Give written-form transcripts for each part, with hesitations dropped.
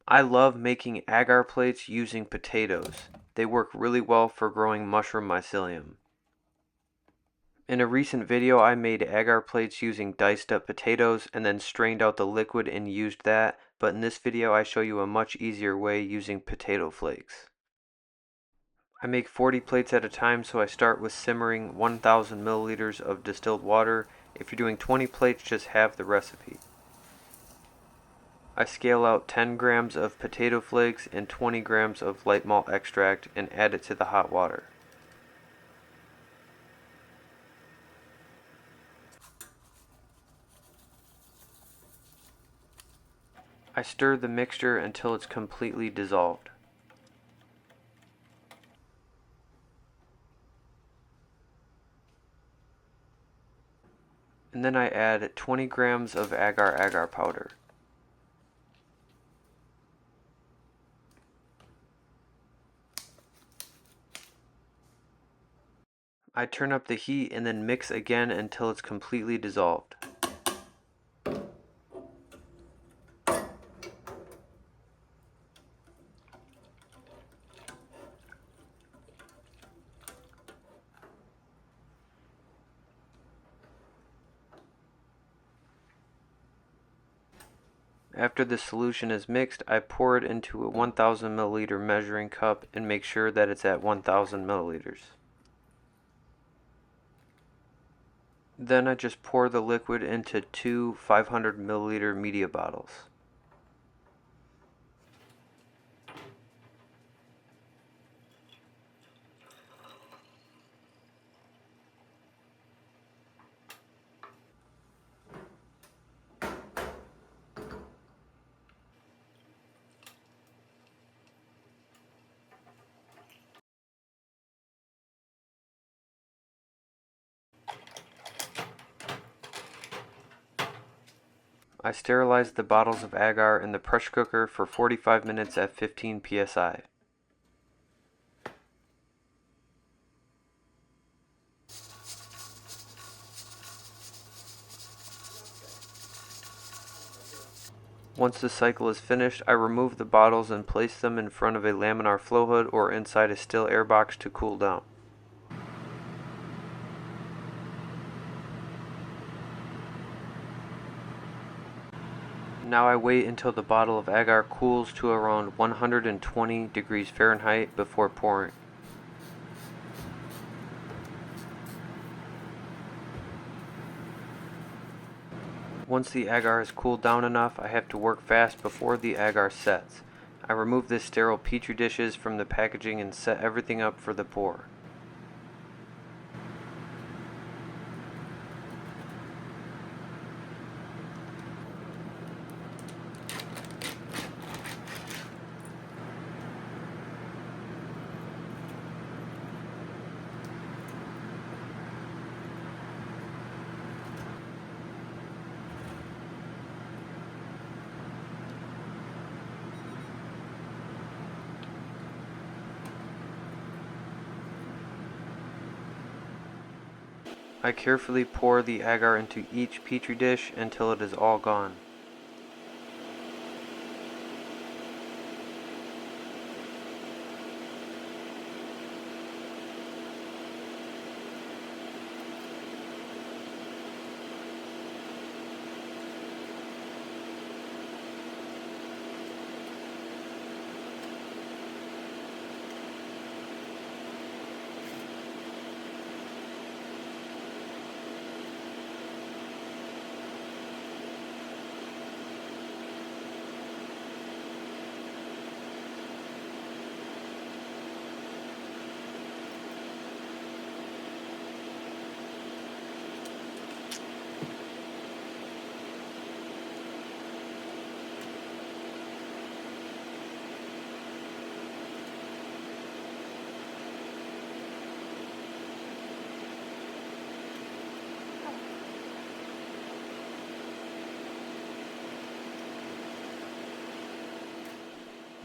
I love making agar plates using potatoes. They work really well for growing mushroom mycelium. In a recent video I made agar plates using diced up potatoes and then strained out the liquid and used that, but in this video I show you a much easier way using potato flakes. I make 40 plates at a time, so I start with simmering 1000 milliliters of distilled water. If you're doing 20 plates, just have the recipe. I scale out 10 grams of potato flakes and 20 grams of light malt extract and add it to the hot water. I stir the mixture until it's completely dissolved. And then I add 20 grams of agar powder. I turn up the heat and then mix again until it's completely dissolved. After the solution is mixed, I pour it into a 1000 milliliter measuring cup and make sure that it's at 1000 milliliters. Then I just pour the liquid into two 500 milliliter media bottles. I sterilize the bottles of agar in the pressure cooker for 45 minutes at 15 psi. Once the cycle is finished, I remove the bottles and place them in front of a laminar flow hood or inside a still air box to cool down. Now I wait until the bottle of agar cools to around 120 degrees Fahrenheit before pouring. Once the agar has cooled down enough, I have to work fast before the agar sets. I remove the sterile petri dishes from the packaging and set everything up for the pour. I carefully pour the agar into each petri dish until it is all gone.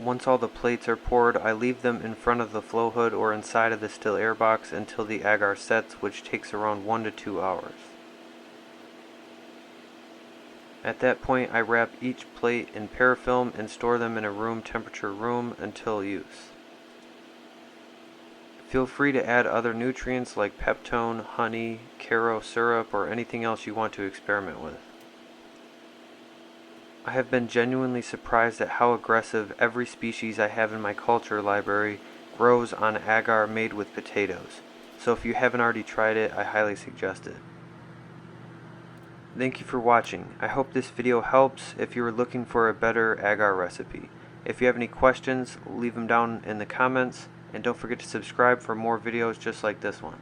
Once all the plates are poured, I leave them in front of the flow hood or inside of the still air box until the agar sets, which takes around 1 to 2 hours. At that point, I wrap each plate in parafilm and store them in a room temperature room until use. Feel free to add other nutrients like peptone, honey, Caro syrup, or anything else you want to experiment with. I have been genuinely surprised at how aggressive every species I have in my culture library grows on agar made with potatoes, so if you haven't already tried it, I highly suggest it. Thank you for watching. I hope this video helps if you are looking for a better agar recipe. If you have any questions, leave them down in the comments, and don't forget to subscribe for more videos just like this one.